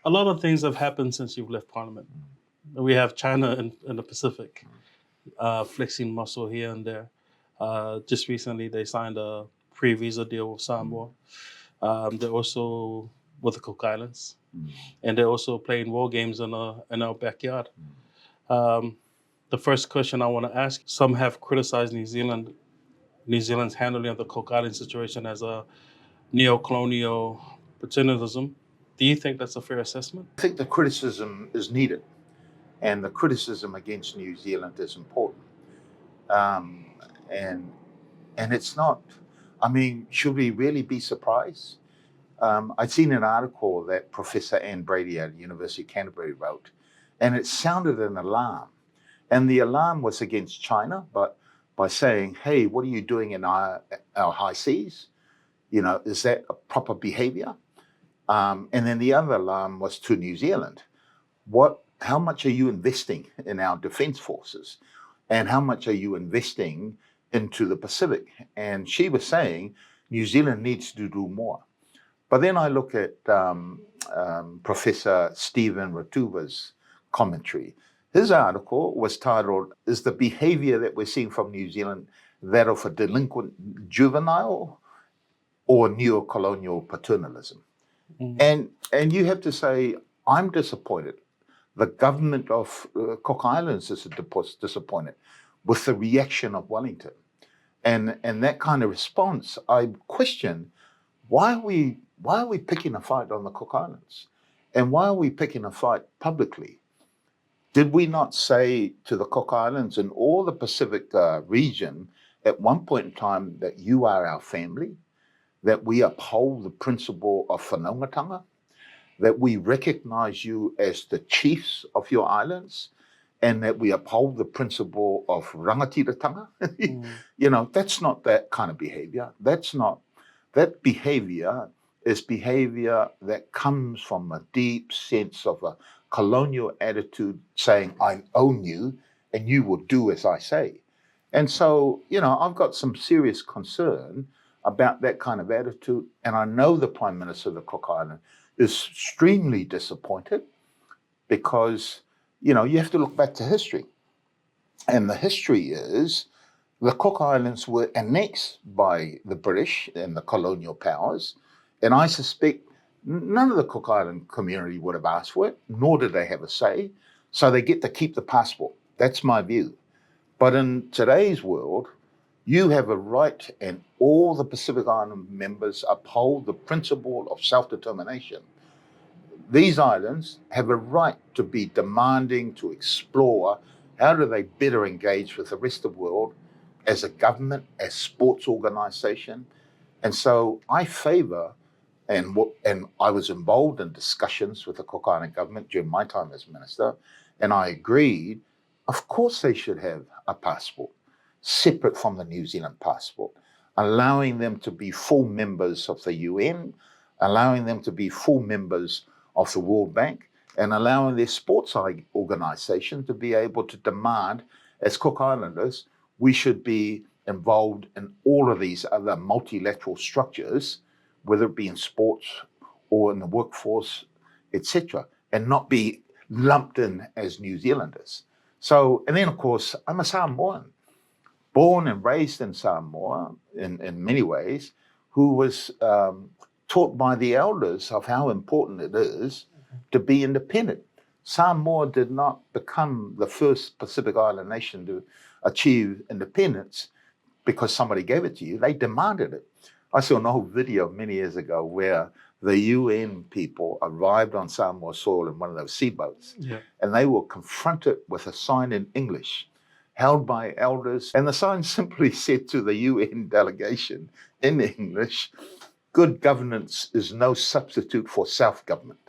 a lot of things have happened since you've left Parliament. We have China in the Pacific, flexing muscle here and there. Just recently, they signed a free visa deal with Samoa. They're also with the Cook Islands, and they're also playing war games in our backyard. The first question I want to ask: some have criticized New Zealand's handling of the Cook Island situation as a neo-colonial paternalism. Do you think that's a fair assessment? I think the criticism is needed, and the criticism against New Zealand is important. And it's not, I mean, should we really be surprised? I'd seen an article that Professor Anne Brady at the University of Canterbury wrote, and it sounded an alarm. And the alarm was against China, but by saying, hey, what are you doing in our high seas? You know, is that a proper behavior? And then the other alarm was to New Zealand. How much are you investing in our defense forces? And how much are you investing into the Pacific? And she was saying New Zealand needs to do more. But then I look at Professor Stephen Ratuva's commentary. His article was titled, "Is the behavior that we're seeing from New Zealand that of a delinquent juvenile or neo-colonial paternalism?" And you have to say, I'm disappointed. The government of Cook Islands is disappointed with the reaction of Wellington. And that kind of response, I question, why are we picking a fight on the Cook Islands? And why are we picking a fight publicly? Did we not say to the Cook Islands and all the Pacific region at one point in time that you are our family, that we uphold the principle of whanaungatanga, that we recognize you as the chiefs of your islands, and that we uphold the principle of rangatiratanga? You know, that's not that kind of behavior. That behavior is behavior that comes from a deep sense of a colonial attitude saying, I own you and you will do as I say. And so, you know, I've got some serious concern about that kind of attitude. And I know the Prime Minister of the Cook Islands is extremely disappointed because, you know, you have to look back to history. And the history is the Cook Islands were annexed by the British and the colonial powers. And I suspect none of the Cook Island community would have asked for it, nor did they have a say. So they get to keep the passport. That's my view. But in today's world, you have a right, and all the Pacific Island members uphold the principle of self-determination. These islands have a right to be demanding to explore how do they better engage with the rest of the world as a government, as sports organization. And so I favor, and I was involved in discussions with the Cook Island government during my time as minister, and I agreed, of course they should have a passport, separate from the New Zealand passport, allowing them to be full members of the UN, allowing them to be full members of the World Bank, and allowing their sports organization to be able to demand, as Cook Islanders, we should be involved in all of these other multilateral structures, whether it be in sports or in the workforce, etc., and not be lumped in as New Zealanders. So, and then of course, I'm a Samoan, born and raised in Samoa in many ways, who was taught by the elders of how important it is to be independent. Samoa did not become the first Pacific Island nation to achieve independence because somebody gave it to you. They demanded it. I saw an old video many years ago where the UN people arrived on Samoa soil in one of those seaboats, and they were confronted with a sign in English held by elders. And the sign simply said to the UN delegation in English, "Good governance is no substitute for self-government."